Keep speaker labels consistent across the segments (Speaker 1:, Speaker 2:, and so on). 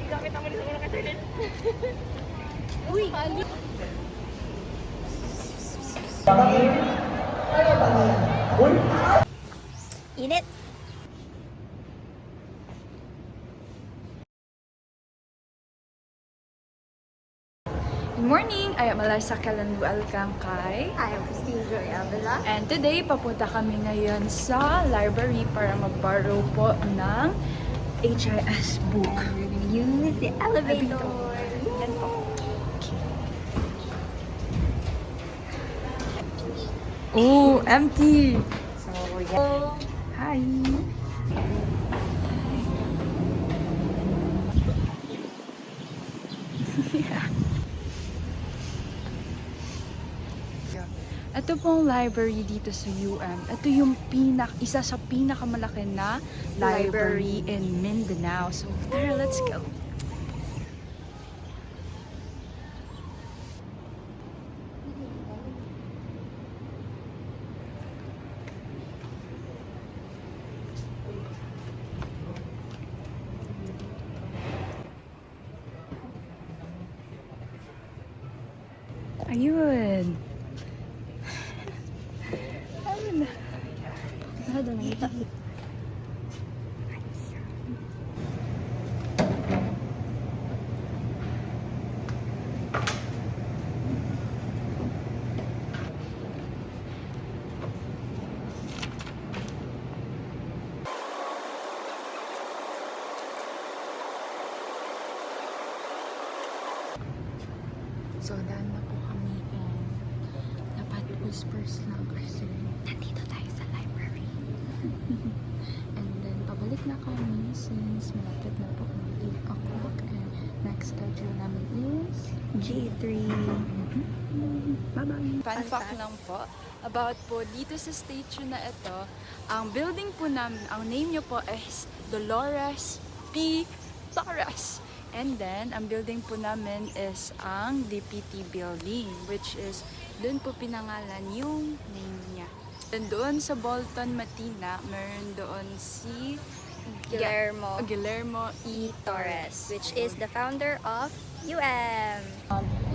Speaker 1: Uy! Init!
Speaker 2: Good morning! I am Alyssa Calandual Kangkay.
Speaker 1: I am Christine Joy Avila.
Speaker 2: And today, papunta kami ngayon sa library para mag-borrow po ng HIS book.
Speaker 1: Use the elevator.
Speaker 2: Yan po. Oh, empty!
Speaker 1: So, yeah.
Speaker 2: Hi! Ito pong library dito sa UM. Ito yung isa sa pinakamalaki na library in Mindanao. So, tara, let's go! Ayun! Ayun na.
Speaker 1: Ano na ito?
Speaker 2: So, daan na po kami and dapat whispers lang kasi nandito tayo sa library. And then, pabalik na kami since malapit na po ng 8 o'clock and next schedule namin is
Speaker 1: G3.
Speaker 2: Bye-bye! Fun fact lang po about po dito sa station na ito, ang building po namin, ang name nyo po is Dolores P. Torres. And then, ang building po namin is ang DPT building, which is doon po pinangalan yung name niya. And doon sa Bolton, Matina, meron doon si Guillermo E. Torres,
Speaker 1: which is the founder of UM.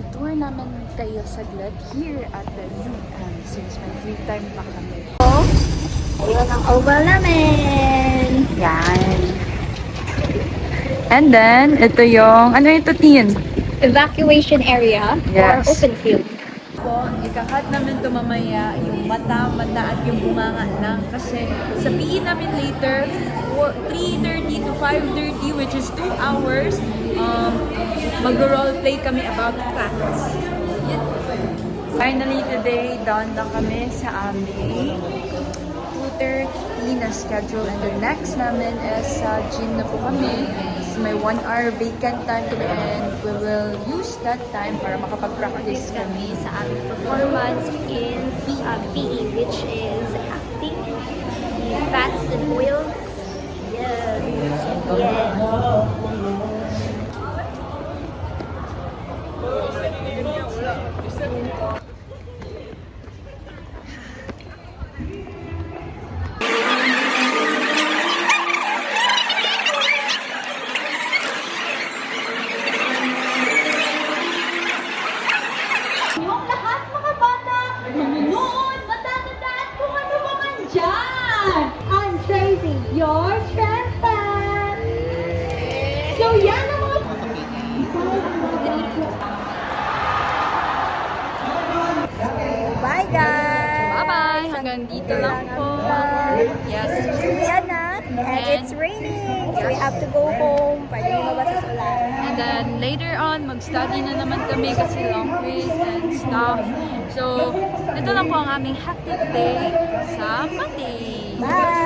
Speaker 2: I-tour namin kayo saglit here at the UM since may free time pa kami.
Speaker 1: Ayun ang oval namin!
Speaker 2: Yan. And then, ito yung, ano ito, Tin?
Speaker 1: Evacuation area
Speaker 2: Yes.
Speaker 1: or open field.
Speaker 2: Po, ikakat namin ito mamaya, yung mata at yung bunganga lang. Kasi sabihin namin later, 3:30 to 5:30, which is 2 hours, mag-roleplay kami about facts. Yan. Finally today, done na kami sa aming 2:30 na schedule. And the next namin is sa gym na po kami. May 1 hour vacant time kami and we will use that time para makapag-practice kami
Speaker 1: Sa aming performance in PE, which is acting, fats and oils. Yes. Yes.
Speaker 3: Yung lahat mga bata, manunood, matatandaan kung ano ba man dyan. I'm Tracy, your transfer. So yan ang mga...
Speaker 1: Bye guys!
Speaker 2: Bye-bye! Hanggang dito lang po. Yes.
Speaker 1: Yan na, and it's raining, so we have to go home. Pwede mo mabasa sa ulan.
Speaker 2: And then later on, mag-study na naman kami kasi long quiz and stuff. So, ito lang po ang aming hectic day sa Monday.
Speaker 1: Bye!